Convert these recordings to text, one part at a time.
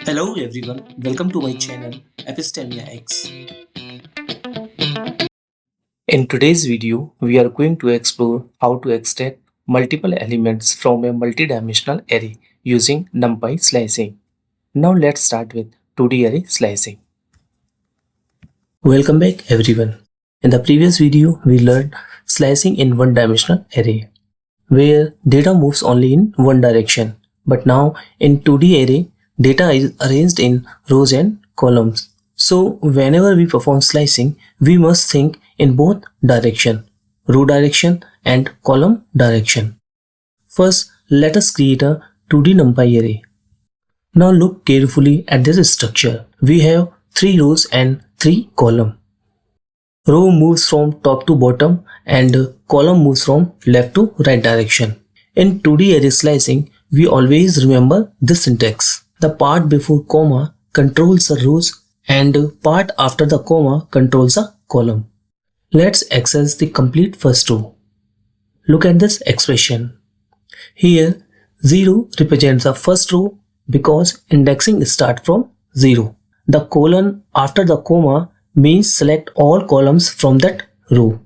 Hello everyone, welcome to my channel Epistemia X. In today's video, we are going to explore how to extract multiple elements from a multidimensional array using NumPy slicing. Now let's start with 2D array slicing. Welcome back everyone. In the previous video, we learned slicing in one-dimensional array, where data moves only in one direction. But now in 2D array, data is arranged in rows and columns. So whenever we perform slicing, we must think in both direction, row direction and column direction. First, let us create a 2D NumPy array. Now look carefully at this structure. We have 3 rows and 3 columns. Row moves from top to bottom and column moves from left to right direction. In 2D array slicing, we always remember this syntax. The part before comma controls the rows and part after the comma controls the column. Let's access the complete first row. Look at this expression. Here 0 represents the first row because indexing starts from 0. The colon after the comma means select all columns from that row.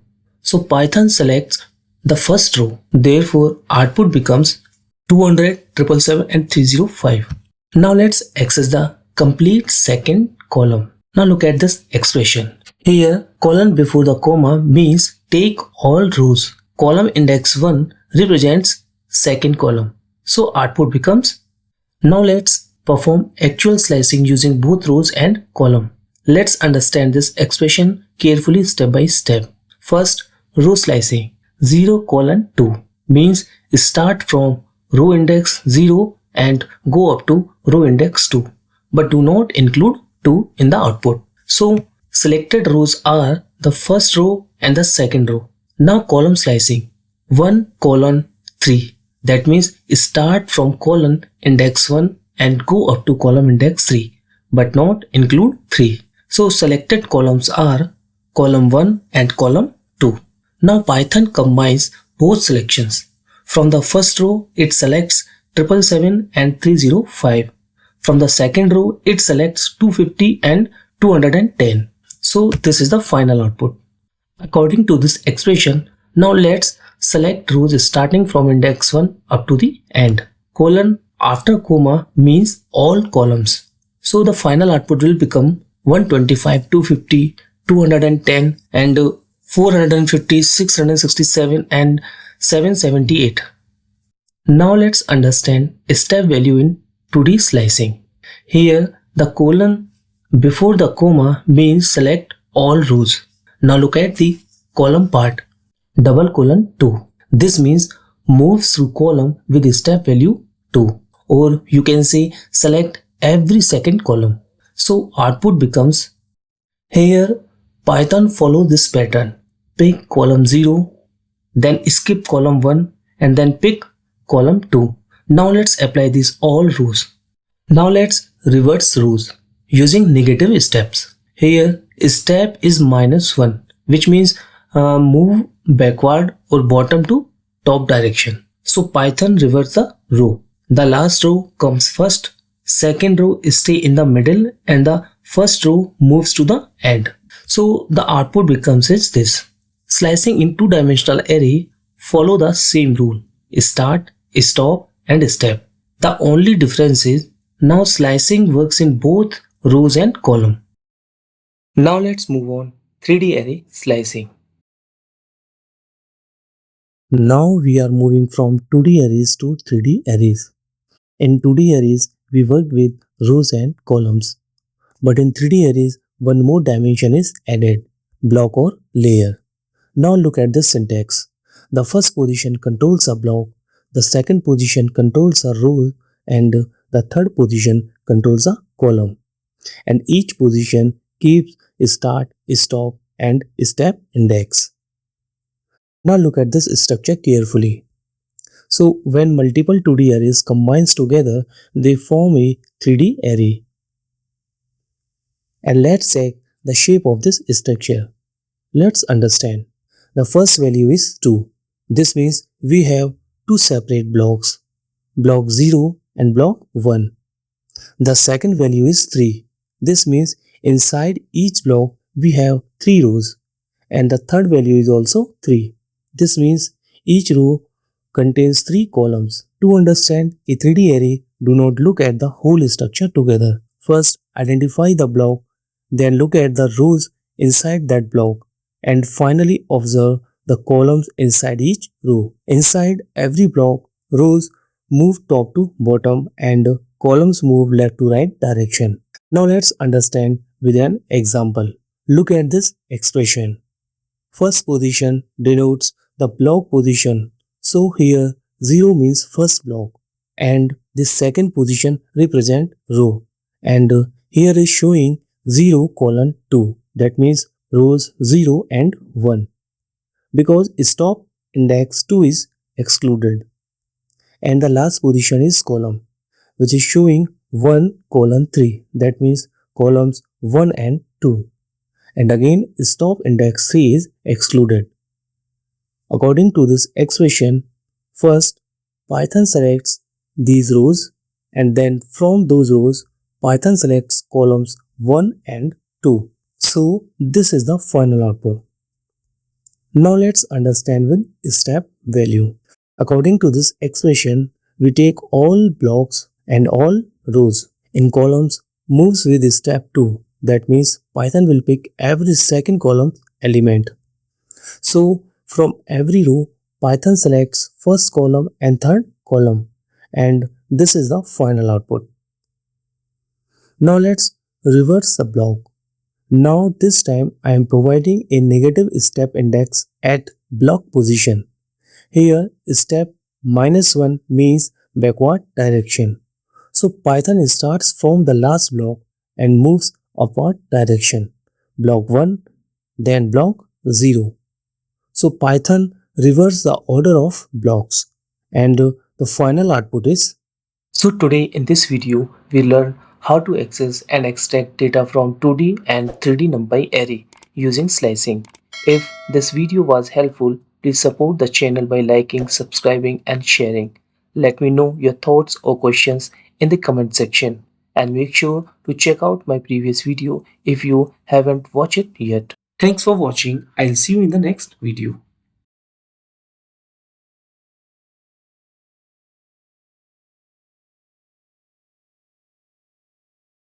So Python selects the first row. Therefore output becomes 200, 777 and 305. Now let's access the complete second column. Now look at this expression. Here colon before the comma means take all rows. Column index 1 represents second column. So output becomes. Now let's perform actual slicing using both rows and column. Let's understand this expression carefully step by step. First, row slicing. 0:2 means start from row index 0 and go up to row index 2, but do not include 2 in the output. So selected rows are the first row and the second row. Now column slicing. 1:3. That means start from column index 1 and go up to column index 3, but not include 3. So selected columns are column 1 and column 2. Now Python combines both selections. From the first row, it selects 777 and 305. From the second row, it selects 250 and 210. So this is the final output. According to this expression, now let's select rows starting from index 1 up to the end. Colon after comma means all columns. So the final output will become 125, 250, 210 and 450, 667 and 778. Now let's understand step value in 2D slicing. Here the colon before the comma means select all rows. Now look at the column part. 2. This means move through column with step value 2, or you can say select every second column. So output becomes. Here Python follow this pattern. Pick column 0, then skip column 1 and then pick column 2. Now let's apply these all rows. Now let's reverse rows using negative steps. Here step is -1, which means move backward or bottom to top direction. So Python reverse the row. The last row comes first, second row stay in the middle and the first row moves to the end. So the output becomes this. Slicing in two-dimensional array follow the same rule. Start, stop and step. The only difference is now slicing works in both rows and column. Now let's move on 3D array slicing. Now we are moving from 2D arrays to 3D arrays. In 2D arrays, we work with rows and columns. But in 3D arrays, one more dimension is added, block or layer. Now look at the syntax. The first position controls a block, the second position controls a row, and the third position controls a column. And each position keeps start, stop, and step index. Now look at this structure carefully. So when multiple 2D arrays combines together, they form a 3D array. And let's check the shape of this structure. Let's understand. The first value is 2. This means we have two separate blocks, block 0 and block 1. The second value is 3. This means inside each block we have 3 rows, and the third value is also 3. This means each row contains 3 columns. To understand a 3D array, do not look at the whole structure together. First, identify the block, then look at the rows inside that block, and finally observe the columns inside each row. Inside every block, rows move top to bottom and columns move left to right direction. Now let's understand with an example. Look at this expression. First position denotes the block position. So here 0 means first block and this second position represent row. And here is showing 0 colon 2. That means rows 0 and 1. Because stop index 2 is excluded. And the last position is column, which is showing 1 colon 3. That means columns 1 and 2. And again stop index 3 is excluded. According to this expression, first Python selects these rows and then from those rows Python selects columns 1 and 2. So this is the final output. Now let's understand with step value. According to this expression, we take all blocks and all rows in columns moves with step 2. That means Python will pick every second column element. So from every row, Python selects first column and third column, and this is the final output. Now let's reverse the block. Now this time I am providing a negative step index at block position. Here step -1 means backward direction. So Python starts from the last block and moves upward direction. Block 1, then block 0. So Python reverses the order of blocks and the final output is. So today in this video we learn how to access and extract data from 2D and 3D NumPy array using slicing. If this video was helpful, please support the channel by liking, subscribing and sharing. Let me know your thoughts or questions in the comment section and make sure to check out my previous video if you haven't watched it yet. Thanks for watching. I'll see you in the next video.